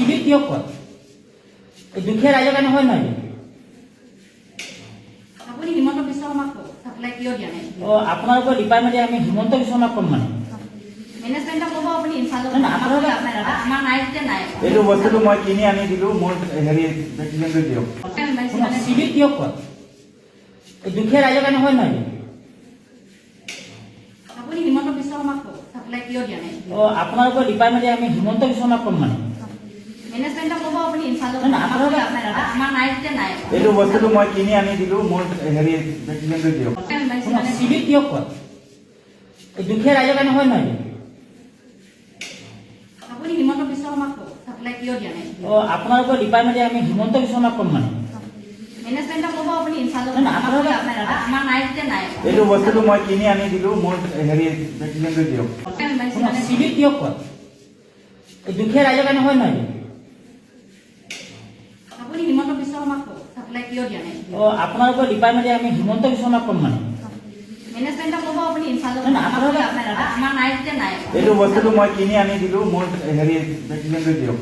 Civil কিয় কয় এই দুখীয়া ৰাইজৰ কাৰণে হয় নহয় আপুনি হিমন্ত বিশ্ব শৰ্মাক চাপ্লাই কিয় দিয়া নাই? আপোনালোকৰ ডিপাৰ্টমেণ্টে আমি হিমন্ত বিশ্ব শৰ্মাক ক'ম মানে মেনেজমেণ্টক ক'ব আপুনি ইনচাৰ্জ নাই, নাই, আপোনালোকে- আমাৰ নাই যেতিয়া নাই। এইটো বস্তুটো মই কিনি আনি দিলো মোৰ হেৰি প্ৰেচিডেণ্টে দিয়ক। চিভিল কিয় কয় এই দুখীয়া ৰাইজৰ কাৰণে হয় নহয় আপুনি হিমন্ত বিশ্ব শৰ্মাক চাপ্লাই কিয় দিয়া নাই? আপোনালোকৰ ডিপাৰ্টমেণ্টে আমি হিমন্ত বিশ্ব শৰ্মাক ক'ম মানে মেনেজমেণ্টক ক'ব আপুনি ইনচাৰ্জ নাই, নাই, আপোনালোকে- আমাৰ নাই যেতিয়া নাই। এইটো বস্তুটো মই কিনি আনি দিলো মোৰ হেৰি প্ৰেচিডেণ্টে দিয়ক। চিভিল কিয় কয় এই দুখীয়া ৰাইজৰ কাৰণে হয় নহয় আপুনি হিমন্ত বিশ্ব শৰ্মাক চাপ্লাই কিয় দিয়া নাই? আপোনালোকৰ ডিপাৰ্টমেণ্টে আমি হিমন্ত বিশ্ব শৰ্মাক ক'ম মানে মেনেজমেণ্টক ক'ব আপুনি ইনচাৰ্জ নাই, নাই, আপোনালোকে- আমাৰ নাই যেতিয়া নাই। এইটো বস্তুটো মই কিনি আনি দিলো মোৰ হেৰি প্ৰেচিডেণ্টে দিয়ক। চিভিল কিয় কয় এই দুখীয়া ৰাইজৰ কাৰণে হয় নহয় আপুনি হিমন্ত বিশ্ব শৰ্মাক চাপ্লাই কিয় দিয়া নাই? আপোনালোকৰ ডিপাৰ্টমেণ্টে আমি হিমন্ত বিশ্ব শৰ্মাক ক'ম মানে মেনেজমেণ্টক ক'ব আপুনি ইনচাৰ্জ নাই, নাই, আপোনালোকে- আমাৰ নাই যেতিয়া নাই। এইটো বস্তুটো মই কিনি আনি দিলো মোৰ হেৰি প্ৰেচিডেণ্টে দিয়ক।